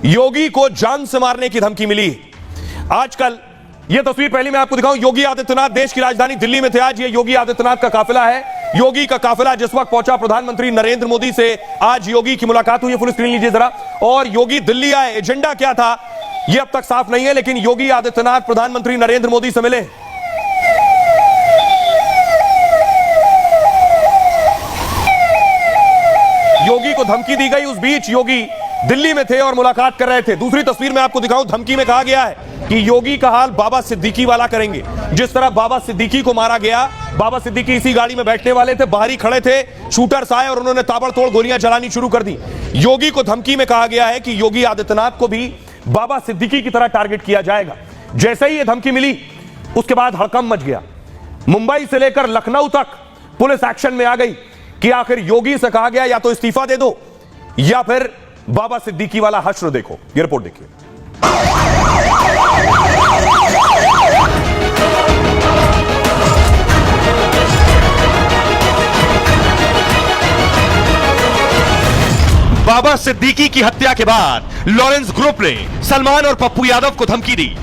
योगी को जान से मारने की धमकी मिली। आजकल यह तस्वीर पहले मैं आपको दिखाऊं, योगी आदित्यनाथ देश की राजधानी दिल्ली में थे। आज ये योगी आदित्यनाथ का काफिला है। योगी का काफिला जिस वक्त पहुंचा, प्रधानमंत्री नरेंद्र मोदी से आज योगी की मुलाकात हुई। फुल स्क्रीन लीजिए जरा। और योगी दिल्ली आए, एजेंडा क्या था यह अब तक साफ नहीं है, लेकिन योगी आदित्यनाथ प्रधानमंत्री नरेंद्र मोदी से मिले। योगी को धमकी दी गई, उस बीच योगी दिल्ली में थे और मुलाकात कर रहे थे। दूसरी तस्वीर में आपको दिखाऊं, धमकी में कहा गया है कि योगी का हाल बाबा सिद्दीकी वाला करेंगे। जिस तरह बाबा सिद्दीकी को मारा गया, बाबा सिद्दीकी इसी गाड़ी में बैठने वाले थे, बाहर ही खड़े थे, शूटर्स आए और उन्होंने ताबड़तोड़ गोलियां चलानी शुरू कर दी। योगी को धमकी में कहा गया है कि योगी आदित्यनाथ को भी बाबा सिद्दीकी की तरह टारगेट किया जाएगा। जैसे ही यह धमकी मिली, उसके बाद हड़कंप मच गया। मुंबई से लेकर लखनऊ तक पुलिस एक्शन में आ गई कि आखिर योगी से कहा गया या तो इस्तीफा दे दो या फिर बाबा सिद्दीकी वाला हश्र देखो। ये रिपोर्ट देखिए। बाबा सिद्दीकी की हत्या के बाद लॉरेंस ग्रुप ने सलमान और पप्पू यादव को धमकी दी।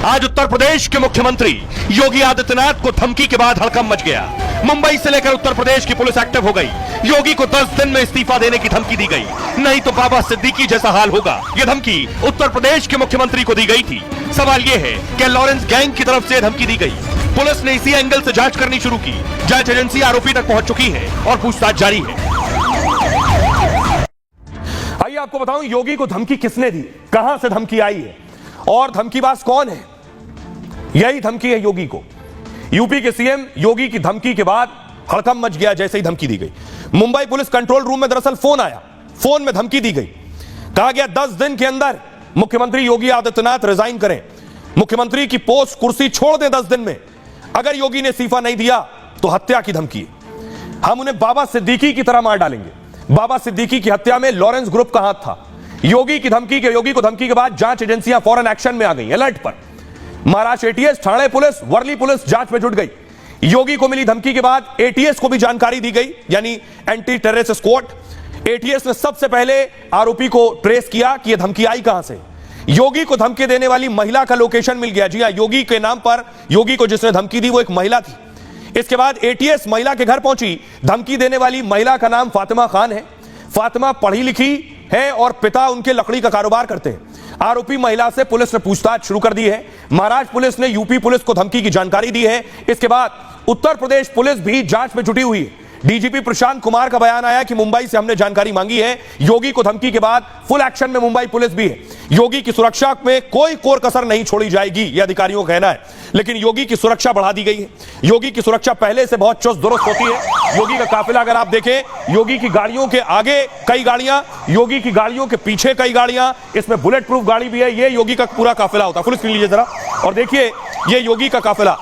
आज उत्तर प्रदेश के मुख्यमंत्री योगी आदित्यनाथ को धमकी के बाद हड़कंप मच गया। मुंबई से लेकर उत्तर प्रदेश की पुलिस एक्टिव हो गई। योगी को 10 दिन में इस्तीफा देने की धमकी दी गई, नहीं तो बाबा सिद्दीकी जैसा हाल होगा। यह धमकी उत्तर प्रदेश के मुख्यमंत्री को दी गई थी। सवाल यह है कि लॉरेंस गैंग की तरफ से धमकी दी गई। पुलिस ने इसी एंगल से जांच करनी शुरू की। जांच एजेंसी आरोपी तक पहुंच चुकी है और पूछताछ जारी है। आइए आपको बताऊं, योगी को धमकी किसने दी, कहां से धमकी आई है और धमकीबाज कौन है। यही धमकी है योगी को। यूपी के सीएम योगी की धमकी के बाद हड़कंप मच गया जैसे ही धमकी दी गई। मुंबई पुलिस कंट्रोल रूम में दरअसल फोन आया, फोन में धमकी दी गई। कहा गया 10 दिन के अंदर मुख्यमंत्री योगी आदित्यनाथ रिजाइन करें, मुख्यमंत्री की पोस्ट कुर्सी छोड़ दें 10 दिन में। अगर योगी ने इस्तीफा नहीं दिया तो हत्या की धमकी है, हम उन्हें बाबा सिद्दीकी की तरह मार डालेंगे। बाबा सिद्दीकी की हत्या में लॉरेंस ग्रुप का हाथ था। योगी को धमकी के बाद जांच एजेंसियां फौरन एक्शन में आ गई, अलर्ट पर। Maharashtra ATS, Thane police, Worli police जांच में जुट गई। योगी को मिली धमकी के बाद एटीएस को भी जानकारी दी गई, यानी एंटी टेररिस्ट स्क्वाड। एटीएस ने सबसे पहले आरोपी को ट्रेस किया कि यह धमकी आई कहां से। योगी को धमकी देने वाली महिला का लोकेशन मिल गया। जी हां, योगी के नाम पर योगी को जिसने धमकी दी वो एक महिला थी। इसके बाद एटीएस महिला के घर पहुंची। धमकी देने वाली महिला का नाम फातिमा खान है। फातिमा पढ़ी लिखी है और पिता उनके लकड़ी का कारोबार करते हैं। आरोपी महिला से पुलिस ने पूछताछ शुरू कर दी है। महाराष्ट्र पुलिस ने यूपी पुलिस को धमकी की जानकारी दी है। इसके बाद उत्तर प्रदेश पुलिस भी जांच में जुटी हुई है। डीजीपी प्रशांत कुमार का बयान आया कि मुंबई से हमने जानकारी मांगी है। योगी को धमकी के बाद फुल एक्शन में मुंबई पुलिस भी है। योगी की सुरक्षा में कोई कोर कसर नहीं छोड़ी जाएगी, यह अधिकारियों का कहना है। लेकिन योगी की सुरक्षा बढ़ा दी गई है। योगी की सुरक्षा पहले से बहुत चुस्त दुरुस्त होती है। योगी का काफिला अगर आप देखें, योगी की गाड़ियों के आगे कई गाड़ियां, योगी की गाड़ियों के पीछे कई गाड़ियां, इसमें बुलेट प्रूफ गाड़ी भी है। यह योगी का पूरा काफिला होता है। फुल स्क्रीन लीजिए जरा और देखिए, यह योगी का काफिला।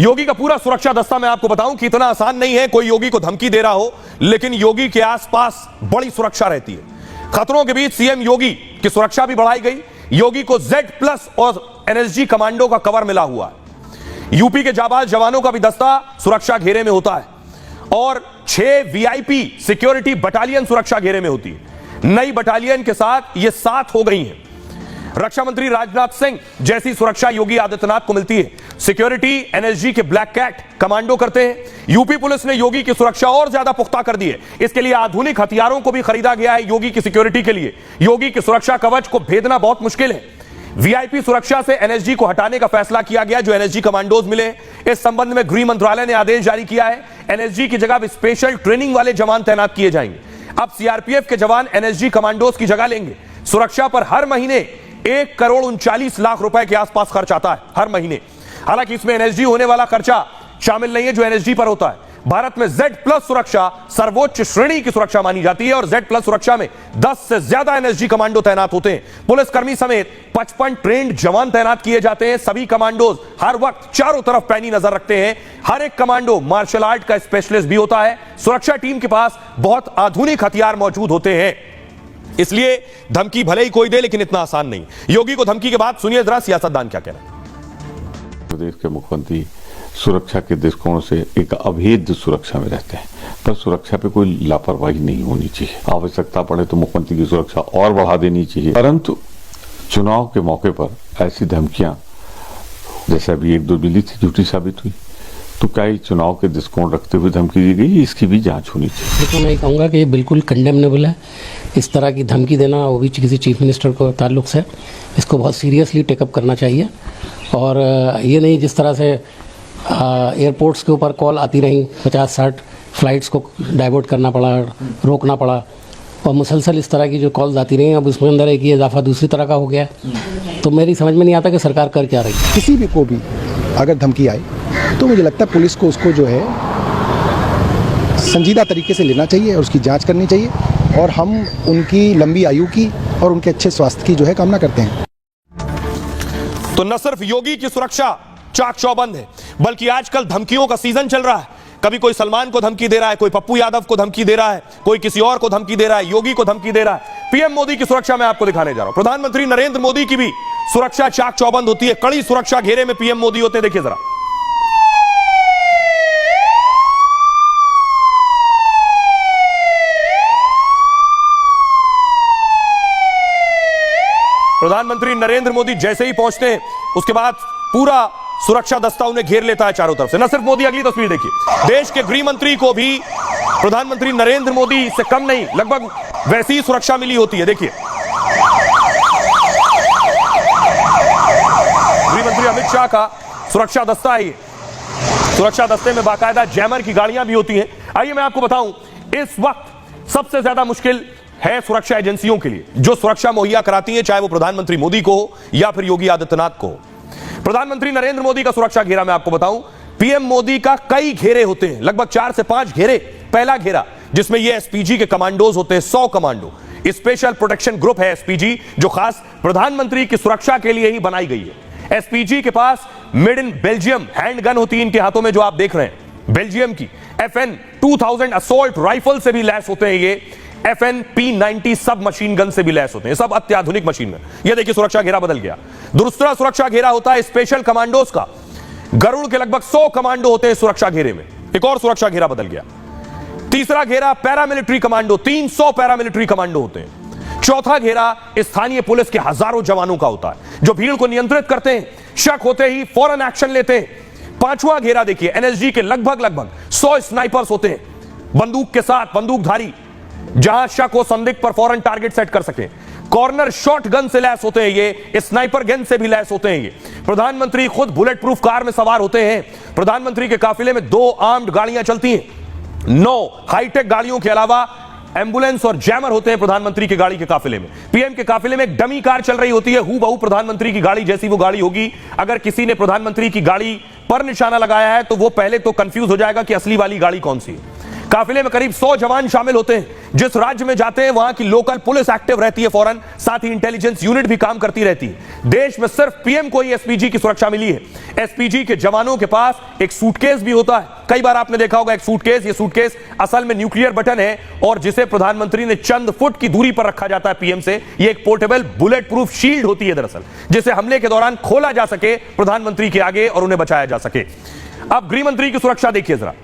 योगी का पूरा सुरक्षा दस्ता मैं आपको बताऊं कि इतना आसान नहीं है कोई योगी को धमकी दे रहा हो, लेकिन योगी के आसपास बड़ी सुरक्षा रहती है। खतरों के बीच सीएम योगी की सुरक्षा भी बढ़ाई गई। योगी को Z+ और एनएसजी कमांडो का कवर मिला हुआ है। यूपी के जाबाज जवानों का भी दस्ता सुरक्षा घेरे में होता है और 6 VIP सिक्योरिटी बटालियन सुरक्षा घेरे में होती है। नई बटालियन के साथ ये 7 हो गई हैं। रक्षा मंत्री राजनाथ सिंह जैसी सुरक्षा योगी आदित्यनाथ को मिलती है। सिक्योरिटी एनएसजी के ब्लैक कैट कमांडो करते हैं। यूपी पुलिस ने योगी की सुरक्षा और ज्यादा पुख्ता कर दी है। इसके लिए आधुनिक हथियारों को भी खरीदा गया है योगी की सिक्योरिटी के लिए। योगी की सुरक्षा कवच को भेदना बहुत मुश्किल है। वीआईपी सुरक्षा से एनएसजी को हटाने का फैसला किया गया, जो एनएसजी कमांडोज मिले। इस संबंध में गृह मंत्रालय ने आदेश जारी किया है। एनएसजी की जगह स्पेशल ट्रेनिंग वाले जवान तैनात किए जाएंगे। अब सीआरपीएफ के जवान एनएसजी कमांडोज की जगह लेंगे। सुरक्षा पर हर महीने 1,39,00,000 रुपए के आसपास खर्च आता है हर महीने। हालांकि इसमें एनएसजी होने वाला खर्चा शामिल नहीं है जो एनएसजी पर होता है। भारत में Z+ सुरक्षा सर्वोच्च श्रेणी की सुरक्षा मानी जाती है और Z+ सुरक्षा में 10 से ज्यादा एनएसजी कमांडो तैनात होते हैं। पुलिसकर्मी समेत 55 ट्रेंड जवान तैनात किए जाते हैं। सभी कमांडोज हर वक्त चारों तरफ पैनी नजर रखते हैं। हर एक कमांडो मार्शल आर्ट का स्पेशलिस्ट भी होता है। सुरक्षा टीम के पास बहुत आधुनिक हथियार मौजूद होते हैं। इसलिए धमकी भले ही कोई दे, लेकिन इतना आसान नहीं। योगी को धमकी के बाद सुनिए जरा सियासतदान क्या कह रहे हैं। प्रदेश के मुख्यमंत्री सुरक्षा के दृष्टिकोण से एक अभेद्य सुरक्षा में रहते हैं, पर सुरक्षा पे कोई लापरवाही नहीं होनी चाहिए। आवश्यकता पड़े तो मुख्यमंत्री की सुरक्षा और बढ़ा देनी चाहिए, परंतु चुनाव के मौके पर ऐसी धमकियां, जैसे अभी 1-2 मिली थी, झूठी साबित हुई, तो क्या ये चुनाव के दृष्टिकोण रखते हुए धमकी दी गई, इसकी भी जांच होनी चाहिए। तो मैं कहूँगा कि ये बिल्कुल कंडेमनेबल है। इस तरह की धमकी देना, वो भी किसी चीफ मिनिस्टर को ताल्लुक से, इसको बहुत सीरियसली टेकअप करना चाहिए। और ये नहीं जिस तरह से एयरपोर्ट्स के ऊपर कॉल आती रहीं, 50-60 फ्लाइट्स को डाइवर्ट करना पड़ा, रोकना पड़ा, और मुसलसल इस तरह की जो कॉल्स आती रहीं, अब उसमें अंदर एक ये इजाफा दूसरी तरह का हो गया। तो मेरी समझ में नहीं आता कि सरकार कर क्या रही है। किसी भी को भी अगर धमकी आए तो मुझे लगता है पुलिस को उसको जो है संजीदा तरीके से लेना चाहिए और उसकी जांच करनी चाहिए, और हम उनकी लंबी आयु की और उनके अच्छे स्वास्थ्य की जो है कामना करते हैं। तो न सिर्फ योगी की सुरक्षा चाक चौबंद है, बल्कि आजकल धमकियों का सीजन चल रहा है। कभी कोई सलमान को धमकी दे रहा है, कोई पप्पू यादव को धमकी दे रहा है, कोई किसी और को धमकी दे रहा है, योगी को धमकी दे रहा है। पीएम मोदी की सुरक्षा मैं आपको दिखाने जा रहा हूं। प्रधानमंत्री नरेंद्र मोदी की भी सुरक्षा चाक चौबंद होती है। कड़ी सुरक्षा घेरे में पीएम मोदी होते हैं। देखिए जरा, प्रधानमंत्री नरेंद्र मोदी जैसे ही पहुंचते हैं, उसके बाद पूरा सुरक्षा दस्ता उन्हें घेर लेता है चारों तरफ से। न सिर्फ मोदी, अगली तस्वीर देखिए, देश के गृह मंत्री को भी प्रधानमंत्री नरेंद्र मोदी से कम नहीं, लगभग वैसी ही सुरक्षा मिली होती है। देखिए, गृह मंत्री अमित शाह का सुरक्षा दस्ता है ये। सुरक्षा दस्ते में बाकायदा जैमर की गाड़ियां भी होती हैं। आइए मैं आपको बताऊं, इस वक्त सबसे ज्यादा मुश्किल है सुरक्षा एजेंसियों के लिए, जो सुरक्षा मुहैया कराती हैं, चाहे वो प्रधानमंत्री मोदी को हो या फिर योगी आदित्यनाथ को हो। प्रधानमंत्री नरेंद्र मोदी का सुरक्षा घेरा मैं आपको बताऊं, पीएम मोदी का कई घेरे होते हैं, लगभग 4 से 5 घेरे। पहला घेरा जिसमें ये एसपीजी के कमांडोज होते हैं, 100 कमांडो, स्पेशल प्रोटेक्शन ग्रुप है एसपीजी, जो खास प्रधानमंत्री की सुरक्षा के लिए ही बनाई गई है। एसपीजी के पास मेड इन बेल्जियम हैंडगन होती है इनके हाथों में, जो आप देख रहे हैं, बेल्जियम की FN 2000 असॉल्ट राइफल से भी लैस होते हैं ये, FN P90 सब मशीन गन से भी लैस होते हैं, सब अत्याधुनिक मशीन गन। ये देखिए सुरक्षा घेरा बदल गया। दूसरा सुरक्षा घेरा होता है स्पेशल कमांडोज का, गरुड़ के लगभग 100 कमांडो होते हैं सुरक्षा घेरे में। एक और सुरक्षा घेरा बदल गया। तीसरा घेरा पैरामिलिट्री कमांडो, 300 पैरामिलिट्री कमांडो होते हैं। चौथा घेरा स्थानीय पुलिस के हजारों जवानों का होता है, जो भीड़ को नियंत्रित करते हैं, शक होते ही फौरन एक्शन लेते हैं। पांचवा घेरा देखिए, NSG के लगभग 100 स्नाइपर्स होते हैं, बंदूक के साथ, बंदूकधारी, जहां शक हो संदिग्ध पर फौरन टारगेट सेट कर सके। कॉर्नर शॉट गन से लैस होते हैं ये, स्नाइपर गन से भी लैस होते हैं ये। प्रधानमंत्री खुद बुलेट प्रूफ कार में सवार होते हैं। प्रधानमंत्री के काफिले में 2 आर्म्ड गाड़ियां चलती हैं। 9 हाईटेक गाड़ियों के अलावा एम्बुलेंस और जैमर होते हैं प्रधानमंत्री की गाड़ी के काफिले में। पीएम के काफिले में एक डमी कार चल रही होती है, हूबहू प्रधानमंत्री की गाड़ी जैसी वो गाड़ी होगी। अगर किसी ने प्रधानमंत्री की गाड़ी पर निशाना लगाया है तो वो पहले तो कंफ्यूज हो जाएगा कि असली वाली गाड़ी कौन सी है। काफिले में करीब 100 जवान शामिल होते हैं। जिस राज्य में जाते हैं वहां की लोकल पुलिस एक्टिव रहती है फौरन, साथ ही इंटेलिजेंस यूनिट भी काम करती रहती है। देश में सिर्फ पीएम को ही एसपीजी की सुरक्षा मिली है। एसपीजी के जवानों के पास एक सूटकेस भी होता है। कई बार आपने देखा होगा एक सूटकेस, ये सूटकेस असल में न्यूक्लियर बटन है और जिसे प्रधानमंत्री ने चंद फुट की दूरी पर रखा जाता है पीएम से। ये एक पोर्टेबल बुलेट प्रूफ शील्ड होती है दरअसल, जिसे हमले के दौरान खोला जा सके प्रधानमंत्री के आगे और उन्हें बचाया जा सके। अब गृह मंत्री की सुरक्षा देखिए जरा।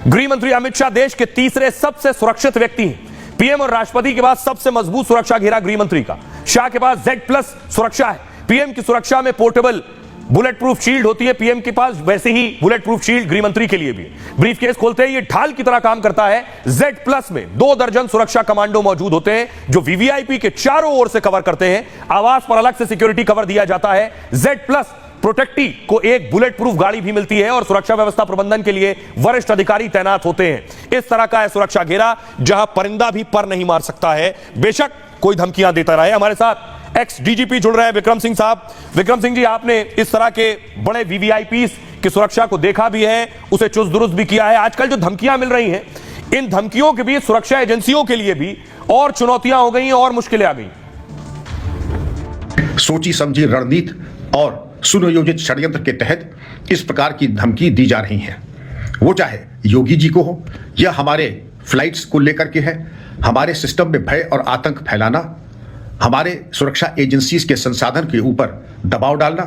गृह मंत्री अमित शाह देश के तीसरे सबसे सुरक्षित व्यक्ति हैं। पीएम और राष्ट्रपति के बाद सबसे मजबूत सुरक्षा घेरा गृह मंत्री का। शाह के पास Z+ सुरक्षा है। पीएम की सुरक्षा में पोर्टेबल बुलेट प्रूफ शील्ड होती है, पीएम के पास वैसे ही बुलेट प्रूफ शील्ड गृह मंत्री के लिए भी। ब्रीफकेस खोलते ही ये ढाल की तरह काम करता है। Z+ में 2 दर्जन सुरक्षा कमांडो मौजूद होते हैं, जो वीवीआईपी के चारों ओर से कवर करते हैं। आवास पर अलग से सिक्योरिटी कवर दिया जाता है। Z+ प्रोटेक्टी को एक बुलेट प्रूफ गाड़ी भी मिलती है और सुरक्षा व्यवस्था प्रबंधन के लिए वरिष्ठ अधिकारी तैनात होते हैं। इस तरह का है सुरक्षा घेरा, जहां परिंदा भी पर नहीं मार सकता है, बेशक कोई धमकियां देता रहे। हमारे साथ एक्स डीजीपी जुड़ रहे हैं विक्रम सिंह साहब। विक्रम सिंह जी, आपने इस तरह के बड़े वीवीआईपी की सुरक्षा को देखा भी है, उसे चुस्त दुरुस्त भी किया है। आजकल जो धमकियां मिल रही हैं, इन धमकियों के बीच सुरक्षा एजेंसियों के लिए भी और चुनौतियां हो गई और मुश्किलें आ गई। सोची समझी रणनीति और सुनियोजित षड्यंत्र के तहत इस प्रकार की धमकी दी जा रही है। वो चाहे योगी जी को हो या हमारे फ्लाइट्स को लेकर के है, हमारे सिस्टम में भय और आतंक फैलाना, हमारे सुरक्षा एजेंसीज के संसाधन के ऊपर दबाव डालना,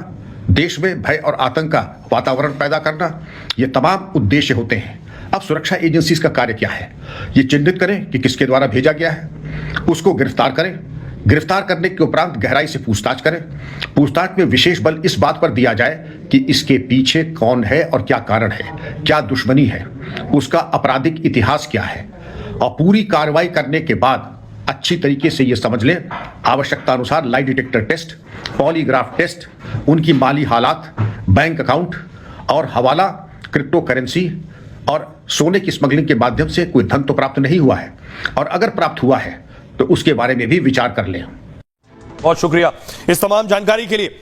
देश में भय और आतंक का वातावरण पैदा करना, ये तमाम उद्देश्य होते हैं। अब सुरक्षा एजेंसीज का कार्य क्या है? ये चिन्हित करें कि किसके द्वारा भेजा गया है, उसको गिरफ्तार करें, गिरफ्तार करने के उपरांत गहराई से पूछताछ करें। पूछताछ में विशेष बल इस बात पर दिया जाए कि इसके पीछे कौन है और क्या कारण है, क्या दुश्मनी है, उसका आपराधिक इतिहास क्या है, और पूरी कार्रवाई करने के बाद अच्छी तरीके से ये समझ लें, आवश्यकता अनुसार lie detector test, polygraph test, उनकी माली हालात, बैंक अकाउंट और हवाला, क्रिप्टो करेंसी और सोने की स्मगलिंग के माध्यम से कोई धन तो प्राप्त नहीं हुआ है, और अगर प्राप्त हुआ है तो उसके बारे में भी विचार कर लें। बहुत शुक्रिया इस तमाम जानकारी के लिए।